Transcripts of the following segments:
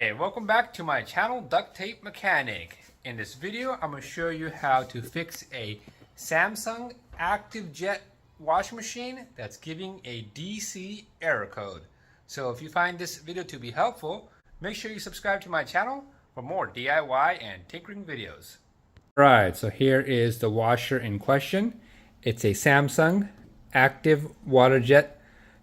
Hey, welcome back to my channel, Duct Tape Mechanic. In this video, I'm going to show you how to fix a Samsung Active Jet washing machine that's giving a DC error code. So if you find this video to be helpful, make sure you subscribe to my channel for more DIY and tinkering videos. Right, so here is the washer in question. It's a Samsung Active Water Jet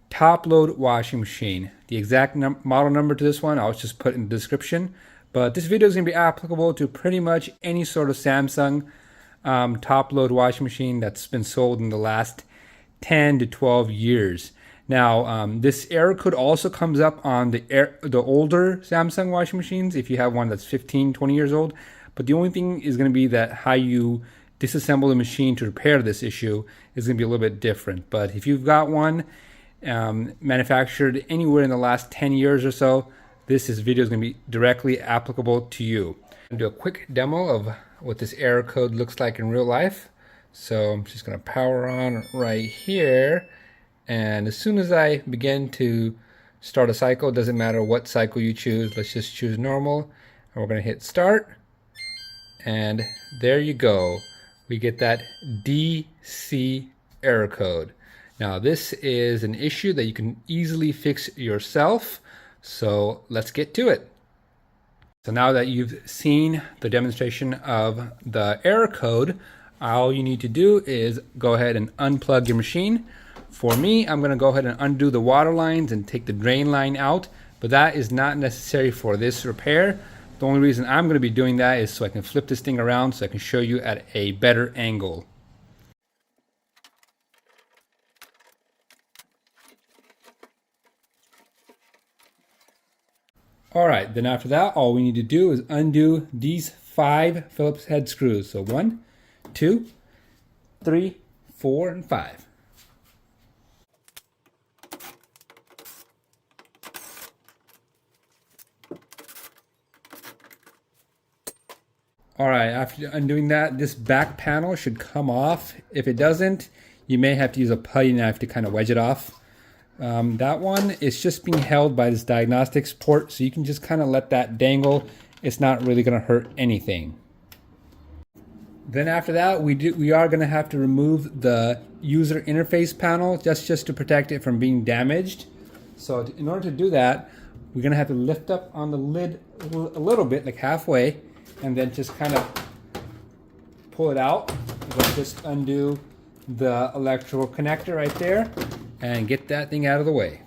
top load washing machine. The exact model number to this one I'll just put in the description, but this video is going to be applicable to pretty much any sort of Samsung top load washing machine that's been sold in the last 10 to 12 years. Now this error code also comes up on the older Samsung washing machines if you have one that's 15-20 years old, but the only thing is going to be that how you disassemble the machine to repair this issue is going to be a little bit different. But if you've got one manufactured anywhere in the last 10 years or so, this video is going to be directly applicable to you. I'm going to do a quick demo of what this error code looks like in real life. So I'm just going to power on right here, and as soon as I begin to start a cycle, it doesn't matter what cycle you choose, let's just choose normal, and we're going to hit start, and there you go, we get that DC error code. Now this is an issue that you can easily fix yourself, so let's get to it. So now that you've seen the demonstration of the error code, all you need to do is go ahead and unplug your machine. For me, I'm going to go ahead and undo the water lines and take the drain line out, but that is not necessary for this repair. The only reason I'm going to be doing that is so I can flip this thing around so I can show you at a better angle. Alright, then after that, all we need to do is undo these 5 Phillips head screws. So 1, 2, 3, 4, and 5. Alright, after undoing that, this back panel should come off. If it doesn't, you may have to use a putty knife to kind of wedge it off. That one is just being held by this diagnostics port, so you can just kind of let that dangle. It's not really going to hurt anything. Then after that, we are going to have to remove the user interface panel just to protect it from being damaged. So in order to do that, we're going to have to lift up on the lid a little bit, like halfway, and then just kind of pull it out. We'll just undo the electrical connector right there and get that thing out of the way.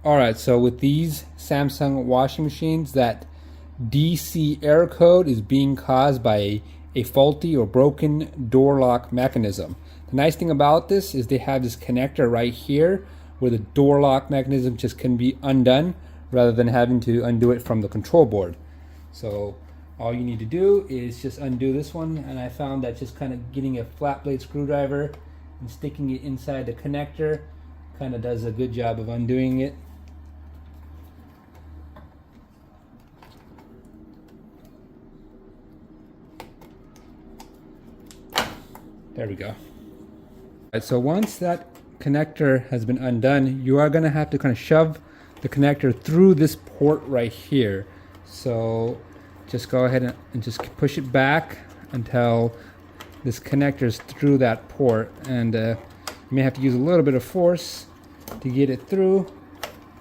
Alright, so with these Samsung washing machines, that DC error code is being caused by a faulty or broken door lock mechanism. The nice thing about this is they have this connector right here where the door lock mechanism just can be undone rather than having to undo it from the control board. So all you need to do is just undo this one, and I found that just kind of getting a flat blade screwdriver and sticking it inside the connector kind of does a good job of undoing it. There we go. Right, so once that connector has been undone, you are going to have to kind of shove the connector through this port right here. So just go ahead and just push it back until this connector is through that port, and you may have to use a little bit of force to get it through,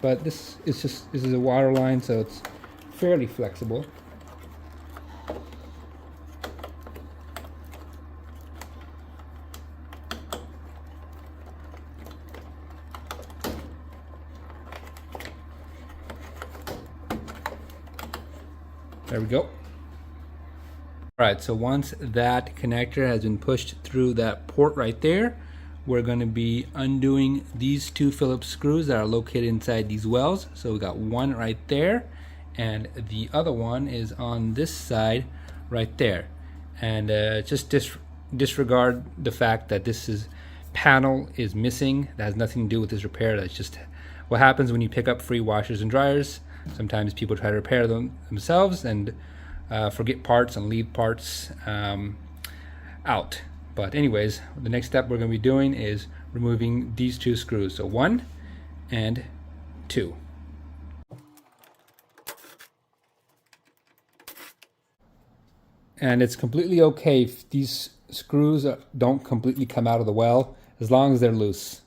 but this is a water line, so it's fairly flexible. There we go. Alright, so once that connector has been pushed through that port right there, we're going to be undoing these 2 Phillips screws that are located inside these wells. So we got one right there, and the other one is on this side right there. And just disregard the fact that this panel is missing. That has nothing to do with this repair. That's just what happens when you pick up free washers and dryers. Sometimes people try to repair them themselves and forget parts and leave parts out. But anyways, the next step we're going to be doing is removing these 2 screws. So 1 and 2. And it's completely okay if these screws don't completely come out of the well, as long as they're loose.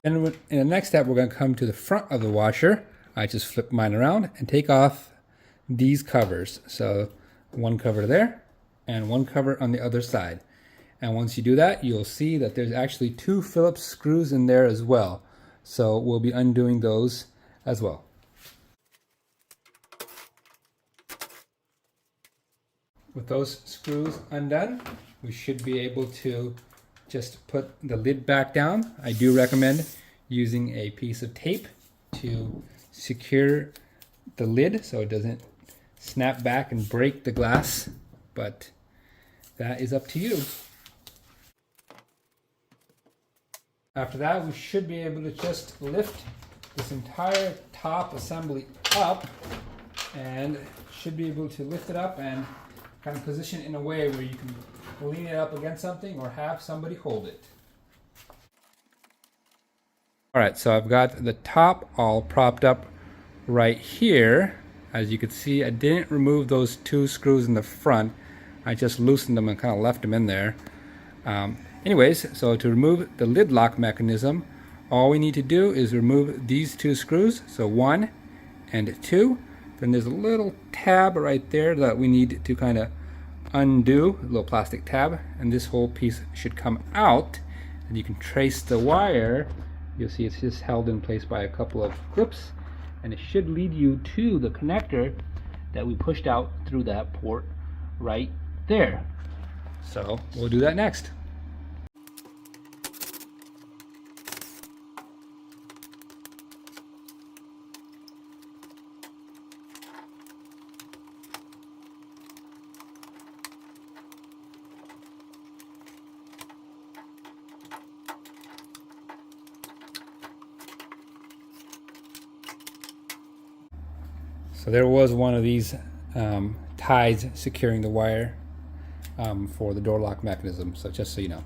And in the next step, we're going to come to the front of the washer. I just flip mine around and take off these covers. So one cover there and one cover on the other side. And once you do that, you'll see that there's actually 2 Phillips screws in there as well. So we'll be undoing those as well. With those screws undone, we should be able to just put the lid back down. I do recommend using a piece of tape to secure the lid so it doesn't snap back and break the glass, but that is up to you. After that, we should be able to just lift this entire top assembly up, and should be able to lift it up and kind of position it in a way where you can lean it up against something or have somebody hold it. Alright, so I've got the top all propped up right here. As you can see, I didn't remove those 2 screws in the front. I just loosened them and kind of left them in there. Anyways, so to remove the lid lock mechanism, all we need to do is remove these 2 screws, so 1 and 2. Then there's a little tab right there that we need to kind of undo, a little plastic tab, and this whole piece should come out, and you can trace the wire. You'll see it's just held in place by a couple of clips, and it should lead you to the connector that we pushed out through that port right there. So we'll do that next. So there was one of these ties securing the wire for the door lock mechanism, so just so you know.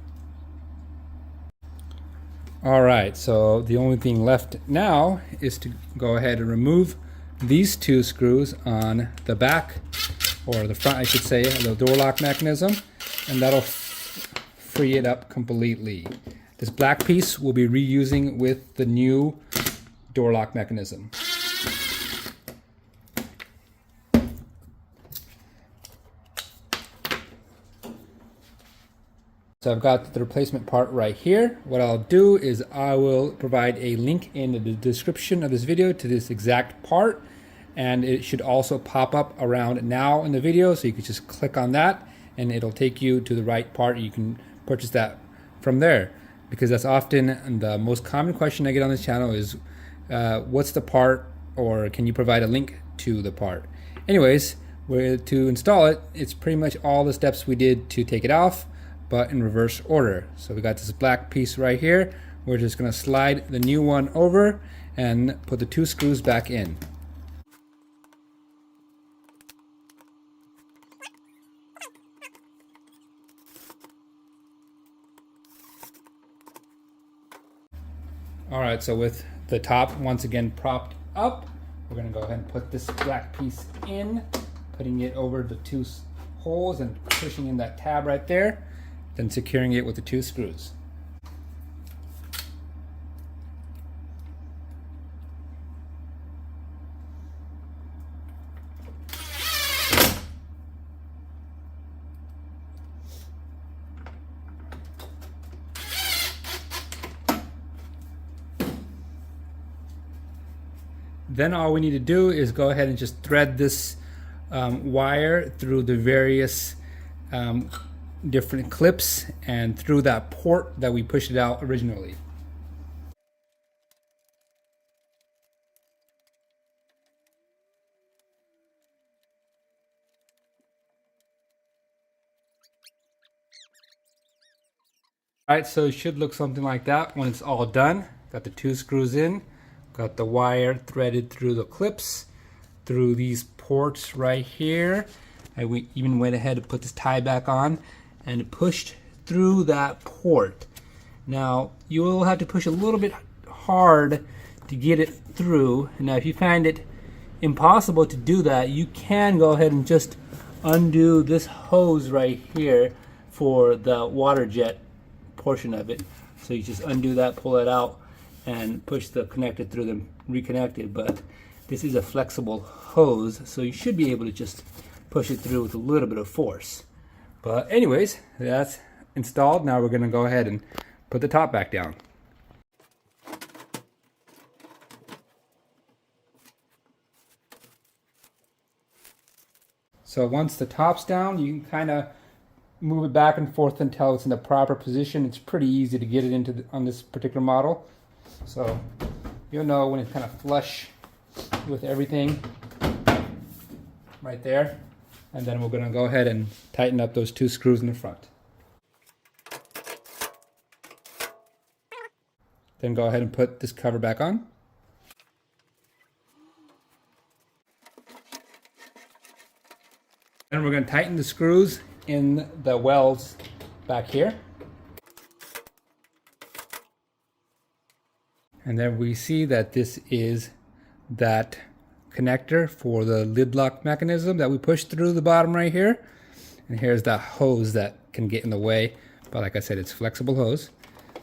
Alright, so the only thing left now is to go ahead and remove these 2 screws on the back, or the front I should say, of the door lock mechanism, and that'll free it up completely. This black piece we'll be reusing with the new door lock mechanism. So I've got the replacement part right here. What I'll do is I will provide a link in the description of this video to this exact part, and it should also pop up around now in the video, so you can just click on that and it'll take you to the right part. You can purchase that from there, because that's often the most common question I get on this channel is what's the part, or can you provide a link to the part? Anyways, to install it, it's pretty much all the steps we did to take it off, but in reverse order. So we got this black piece right here. We're just going to slide the new one over and put the 2 screws back in. Alright, so with the top once again propped up, we're going to go ahead and put this black piece in, putting it over the 2 holes and pushing in that tab right there, then securing it with the 2 screws. Then all we need to do is go ahead and just thread this wire through the various different clips and through that port that we pushed it out originally. Alright, so it should look something like that when it's all done. Got the 2 screws in, got the wire threaded through the clips, through these ports right here. And we even went ahead and put this tie back on and pushed through that port. Now you will have to push a little bit hard to get it through. Now if you find it impossible to do that, you can go ahead and just undo this hose right here for the water jet portion of it. So you just undo that, pull it out, and push the connector through, them reconnect it. But this is a flexible hose, so you should be able to just push it through with a little bit of force. But anyways, that's installed. Now we're going to go ahead and put the top back down. So once the top's down, you can kind of move it back and forth until it's in the proper position. It's pretty easy to get it into on this particular model. So you'll know when it's kind of flush with everything right there. And then we're going to go ahead and tighten up those 2 screws in the front. Then go ahead and put this cover back on. And we're going to tighten the screws in the welds back here. And then we see that this is that connector for the lid lock mechanism that we push through the bottom right here. And here's that hose that can get in the way. But like I said, it's flexible hose.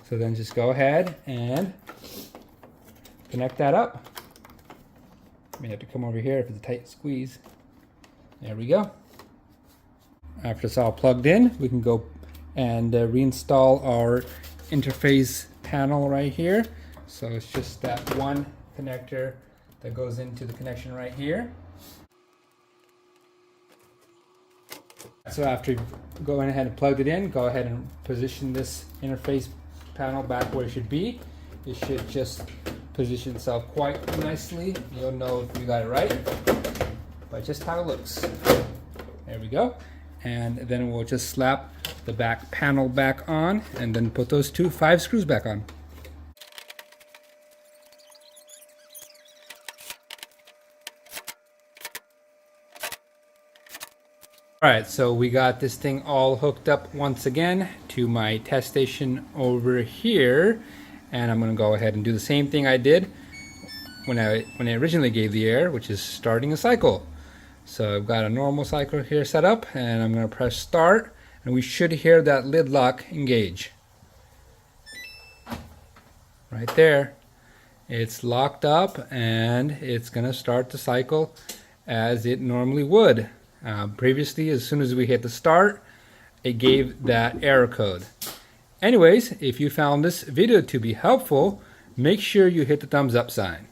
So then just go ahead and connect that up. May have to come over here if it's a tight squeeze. There we go. After it's all plugged in, we can go and reinstall our interface panel right here. So it's just that one connector that goes into the connection right here. So after going ahead and plugged it in, go ahead and position this interface panel back where it should be. It should just position itself quite nicely. You'll know if you got it right by just how it looks. There we go. And then we'll just slap the back panel back on and then put those 5 screws back on. Alright, so we got this thing all hooked up once again to my test station over here, and I'm going to go ahead and do the same thing I did when I originally gave the air, which is starting a cycle. So I've got a normal cycle here set up, and I'm going to press start, and we should hear that lid lock engage. Right there. It's locked up, and it's going to start the cycle as it normally would. Previously, as soon as we hit the start, it gave that error code. Anyways, if you found this video to be helpful, make sure you hit the thumbs up sign.